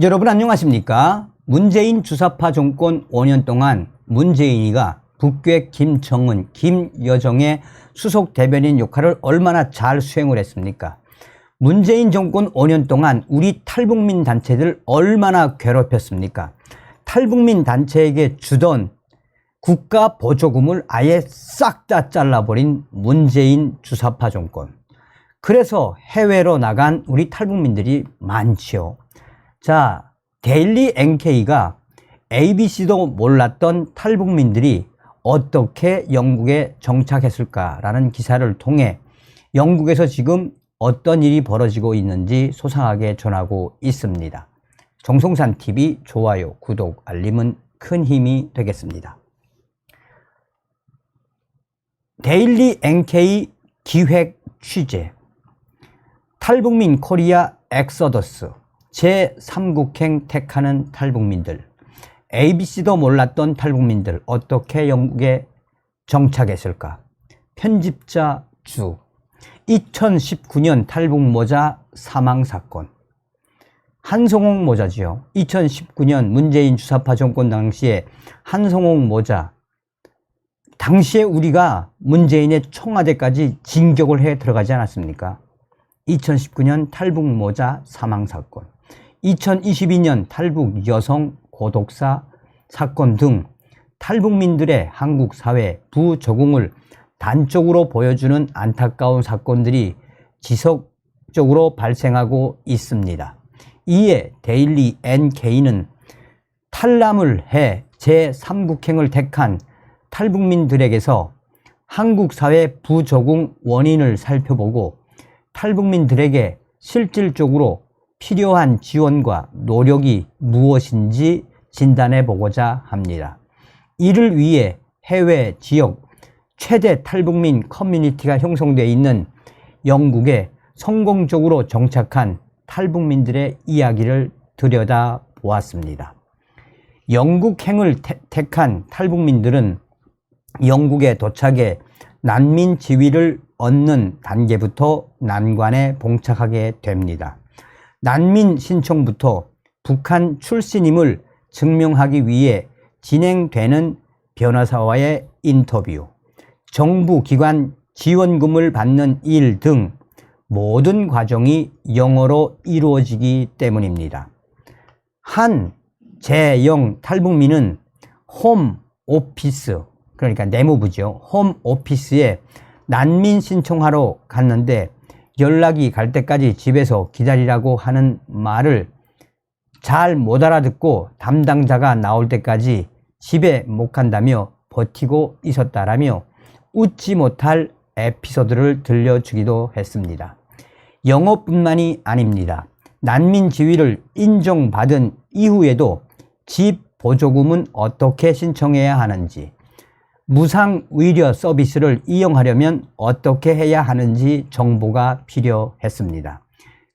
여러분 안녕하십니까? 문재인 주사파 정권 5년 동안 문재인이가 북괴 김정은, 김여정의 수석 대변인 역할을 얼마나 잘 수행을 했습니까? 문재인 정권 5년 동안 우리 탈북민 단체들 얼마나 괴롭혔습니까? 탈북민 단체에게 주던 국가 보조금을 아예 싹 다 잘라버린 문재인 주사파 정권. 그래서 해외로 나간 우리 탈북민들이 많지요. 자, 데일리 NK가 ABC도 몰랐던 탈북민들이 어떻게 영국에 정착했을까라는 기사를 통해 영국에서 지금 어떤 일이 벌어지고 있는지 소상하게 전하고 있습니다. 정성산TV 좋아요, 구독, 알림은 큰 힘이 되겠습니다. 데일리 NK 기획 취재, 탈북민 코리아 엑서더스, 제3국행 택하는 탈북민들, ABC도 몰랐던 탈북민들 어떻게 영국에 정착했을까? 편집자 주, 2019년 탈북모자 사망사건. 한성홍 모자지요. 2019년 문재인 주사파 정권 당시에 한성홍 모자, 당시에 우리가 문재인의 청와대까지 진격을 해 들어가지 않았습니까? 2019년 탈북모자 사망사건, 2022년 탈북 여성 고독사 사건 등 탈북민들의 한국 사회 부적응을 단적으로 보여주는 안타까운 사건들이 지속적으로 발생하고 있습니다. 이에 데일리 NK는 탈남을 해 제3국행을 택한 탈북민들에게서 한국 사회 부적응 원인을 살펴보고 탈북민들에게 실질적으로 필요한 지원과 노력이 무엇인지 진단해 보고자 합니다. 이를 위해 해외 지역 최대 탈북민 커뮤니티가 형성되어 있는 영국에 성공적으로 정착한 탈북민들의 이야기를 들여다 보았습니다. 영국행을 택한 탈북민들은 영국에 도착해 난민 지위를 얻는 단계부터 난관에 봉착하게 됩니다. 난민 신청부터 북한 출신임을 증명하기 위해 진행되는 변호사와의 인터뷰, 정부 기관 지원금을 받는 일 등 모든 과정이 영어로 이루어지기 때문입니다. 한 제0 탈북민은 홈 오피스, 그러니까 내무부죠. 홈 오피스에 난민 신청하러 갔는데 연락이 갈 때까지 집에서 기다리라고 하는 말을 잘 못 알아듣고 담당자가 나올 때까지 집에 못 간다며 버티고 있었다라며 웃지 못할 에피소드를 들려주기도 했습니다. 영어뿐만이 아닙니다. 난민 지위를 인정받은 이후에도 집 보조금은 어떻게 신청해야 하는지, 무상 의료 서비스를 이용하려면 어떻게 해야 하는지 정보가 필요했습니다.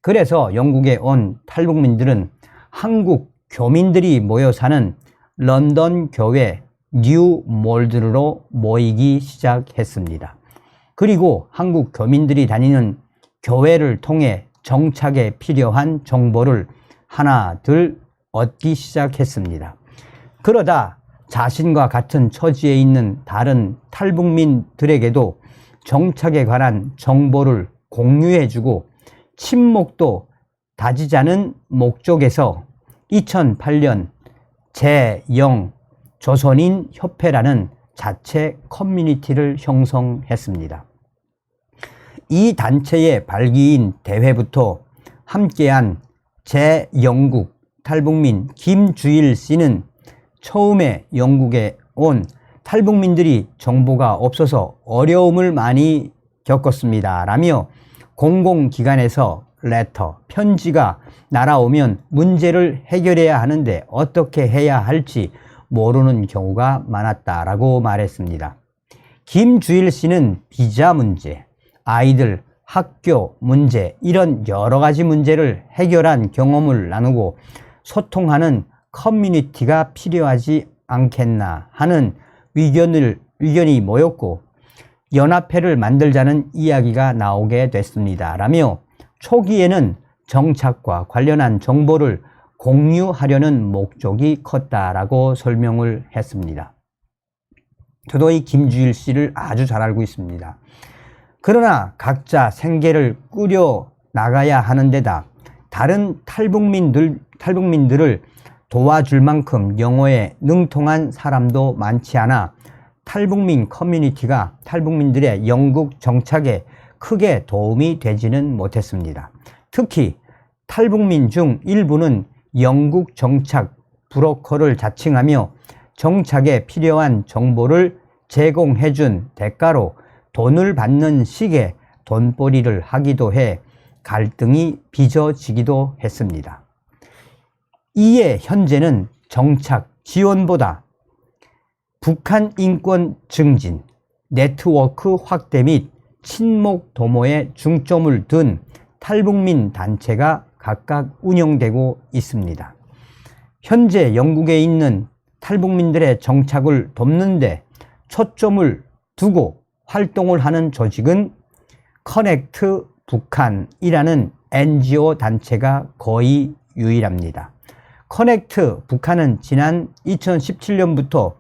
그래서 영국에 온 탈북민들은 한국 교민들이 모여 사는 런던 교회 뉴 몰드로 모이기 시작했습니다. 그리고 한국 교민들이 다니는 교회를 통해 정착에 필요한 정보를 하나둘 얻기 시작했습니다. 그러다 자신과 같은 처지에 있는 다른 탈북민들에게도 정착에 관한 정보를 공유해주고 친목도 다지자는 목적에서 2008년 제0 조선인 협회라는 자체 커뮤니티를 형성했습니다. 이 단체의 발기인 대회부터 함께한 제0국 탈북민 김주일 씨는 처음에 영국에 온 탈북민들이 정보가 없어서 어려움을 많이 겪었습니다 라며 공공기관에서 레터, 편지가 날아오면 문제를 해결해야 하는데 어떻게 해야 할지 모르는 경우가 많았다라고 말했습니다. 김주일 씨는 비자 문제, 아이들 학교 문제, 이런 여러 가지 문제를 해결한 경험을 나누고 소통하는 커뮤니티가 필요하지 않겠나 하는 의견이 모였고 연합회를 만들자는 이야기가 나오게 됐습니다 라며 초기에는 정착과 관련한 정보를 공유하려는 목적이 컸다라고 설명을 했습니다. 저도 이 김주일 씨를 아주 잘 알고 있습니다. 그러나 각자 생계를 꾸려 나가야 하는 데다 다른 탈북민들을 도와줄 만큼 영어에 능통한 사람도 많지 않아 탈북민 커뮤니티가 탈북민들의 영국 정착에 크게 도움이 되지는 못했습니다. 특히 탈북민 중 일부는 영국 정착 브로커를 자칭하며 정착에 필요한 정보를 제공해준 대가로 돈을 받는 식의 돈벌이를 하기도 해 갈등이 빚어지기도 했습니다. 이에 현재는 정착 지원보다 북한 인권 증진, 네트워크 확대 및 친목 도모에 중점을 둔 탈북민 단체가 각각 운영되고 있습니다. 현재 영국에 있는 탈북민들의 정착을 돕는 데 초점을 두고 활동을 하는 조직은 커넥트 북한이라는 NGO 단체가 거의 유일합니다. 커넥트 북한은 지난 2017년부터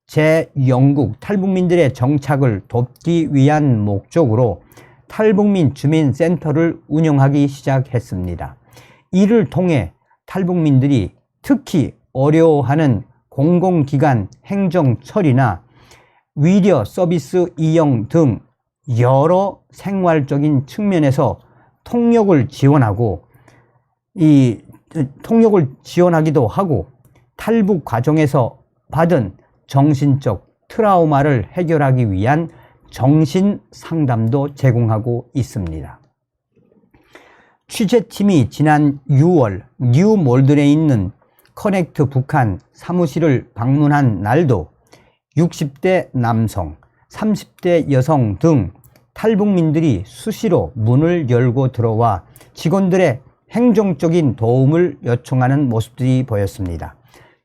제 영국 탈북민들의 정착을 돕기 위한 목적으로 탈북민 주민센터를 운영하기 시작했습니다. 이를 통해 탈북민들이 특히 어려워하는 공공기관 행정 처리나 위려 서비스 이용 등 여러 생활적인 측면에서 통역을 지원하기도 하고 탈북 과정에서 받은 정신적 트라우마를 해결하기 위한 정신 상담도 제공하고 있습니다. 취재팀이 지난 6월 뉴몰든에 있는 커넥트 북한 사무실을 방문한 날도 60대 남성, 30대 여성 등 탈북민들이 수시로 문을 열고 들어와 직원들의 행정적인 도움을 요청하는 모습들이 보였습니다.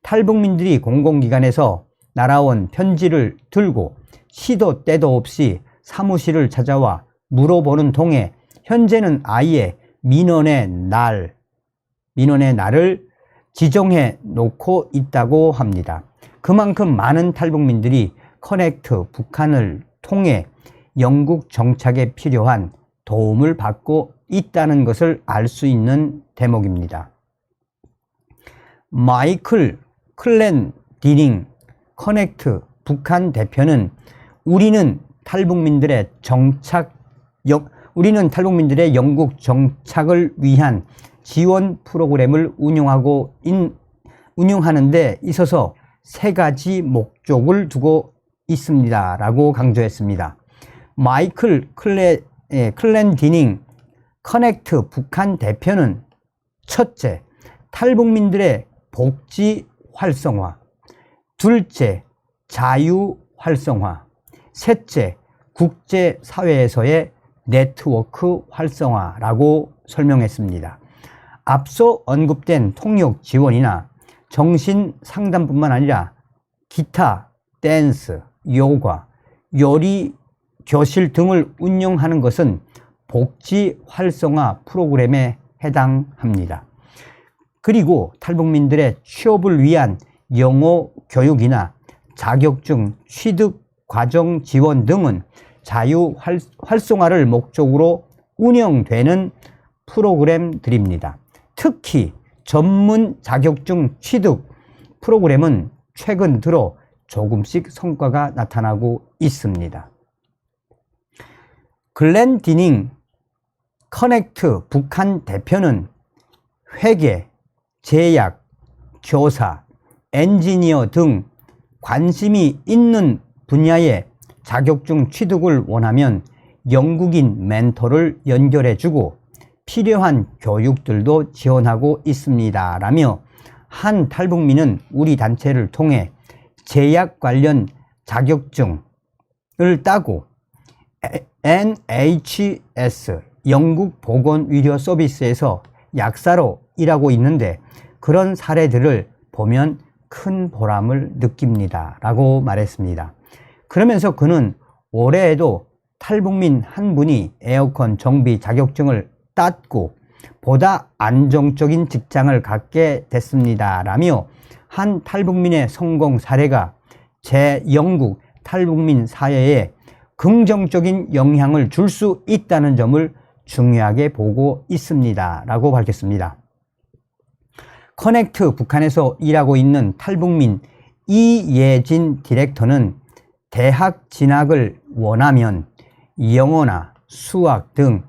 탈북민들이 공공기관에서 날아온 편지를 들고 시도 때도 없이 사무실을 찾아와 물어보는 통에 현재는 아예 민원의 날을 지정해 놓고 있다고 합니다. 그만큼 많은 탈북민들이 커넥트 북한을 통해 영국 정착에 필요한 도움을 받고 있다는 것을 알 수 있는 대목입니다. 마이클 클렌디닝 커넥트 북한 대표는 우리는 탈북민들의 영국 정착을 위한 지원 프로그램을 운영하는 데 있어서 3가지 목적을 두고 있습니다 라고 강조했습니다. 마이클 클렌디닝 커넥트 북한 대표는 첫째, 탈북민들의 복지 활성화, 둘째, 자유 활성화, 셋째, 국제사회에서의 네트워크 활성화라고 설명했습니다. 앞서 언급된 통역 지원이나 정신 상담뿐만 아니라 기타, 댄스, 요가, 요리 교실 등을 운영하는 것은 복지 활성화 프로그램에 해당합니다. 그리고 탈북민들의 취업을 위한 영어 교육이나 자격증 취득 과정 지원 등은 자유 활성화를 목적으로 운영되는 프로그램들입니다. 특히 전문 자격증 취득 프로그램은 최근 들어 조금씩 성과가 나타나고 있습니다. 글렌디닝 커넥트 북한 대표는 회계, 제약, 교사, 엔지니어 등 관심이 있는 분야의 자격증 취득을 원하면 영국인 멘토를 연결해주고 필요한 교육들도 지원하고 있습니다 라며 한 탈북민은 우리 단체를 통해 제약 관련 자격증을 따고 NHS 영국 보건의료서비스에서 약사로 일하고 있는데 그런 사례들을 보면 큰 보람을 느낍니다 라고 말했습니다. 그러면서 그는 올해에도 탈북민 한 분이 에어컨 정비 자격증을 땄고 보다 안정적인 직장을 갖게 됐습니다. 라며 한 탈북민의 성공 사례가 영국 탈북민 사회에 긍정적인 영향을 줄 수 있다는 점을 중요하게 보고 있습니다. 라고 밝혔습니다. 커넥트 북한에서 일하고 있는 탈북민 이예진 디렉터는 대학 진학을 원하면 영어나 수학 등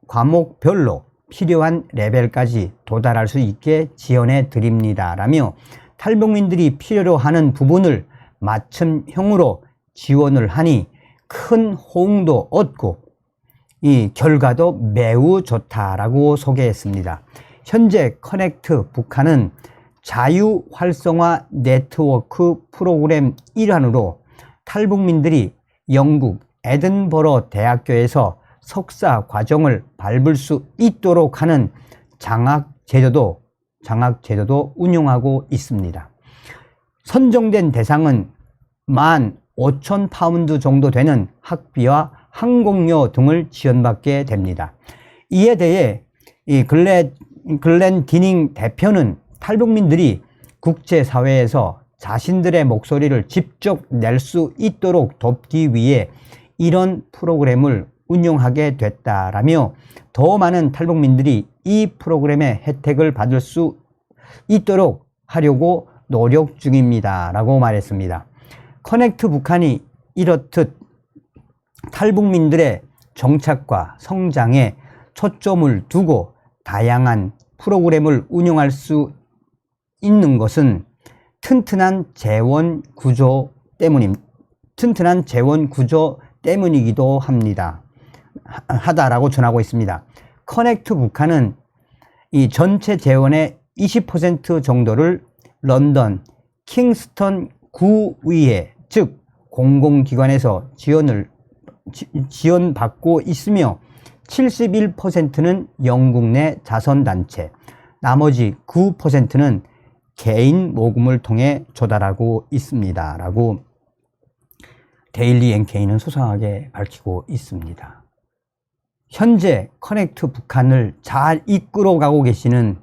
과목별로 필요한 레벨까지 도달할 수 있게 지원해 드립니다. 라며 탈북민들이 필요로 하는 부분을 맞춤형으로 지원을 하니 큰 호응도 얻고 이 결과도 매우 좋다라고 소개했습니다. 현재 커넥트 북한은 자유활성화 네트워크 프로그램 일환으로 탈북민들이 영국 에든버러 대학교에서 석사 과정을 밟을 수 있도록 하는 장학제도도 운영하고 있습니다. 선정된 대상은 15,000파운드 정도 되는 학비와 항공료 등을 지원받게 됩니다. 이에 대해 이 글렌 디닝 대표는 탈북민들이 국제사회에서 자신들의 목소리를 직접 낼 수 있도록 돕기 위해 이런 프로그램을 운영하게 됐다라며 더 많은 탈북민들이 이 프로그램의 혜택을 받을 수 있도록 하려고 노력 중입니다. 라고 말했습니다. 커넥트 북한이 이렇듯 탈북민들의 정착과 성장에 초점을 두고 다양한 프로그램을 운영할 수 있는 것은 튼튼한 재원 구조 때문이기도 하다라고 전하고 있습니다. 커넥트 북한은 이 전체 재원의 20% 정도를 런던 킹스턴 구의회 즉 공공기관에서 지원받고 있으며 71%는 영국 내 자선단체, 나머지 9%는 개인 모금을 통해 조달하고 있습니다. 라고 데일리 NK는 소상하게 밝히고 있습니다. 현재 커넥트 북한을 잘 이끌어가고 계시는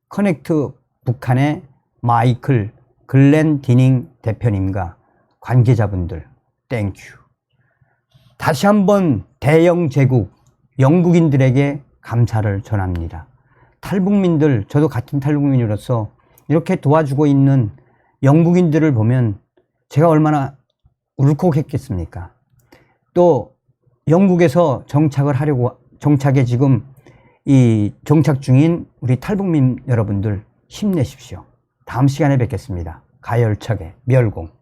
커넥트 북한의 마이클 글렌 디닝 대표님과 관계자분들 땡큐. 다시 한번 대영 제국 영국인들에게 감사를 전합니다. 탈북민들, 저도 같은 탈북민으로서 이렇게 도와주고 있는 영국인들을 보면 제가 얼마나 울컥했겠습니까? 또 영국에서 정착에 지금 정착 중인 우리 탈북민 여러분들 힘내십시오. 다음 시간에 뵙겠습니다. 가열차게 멸공.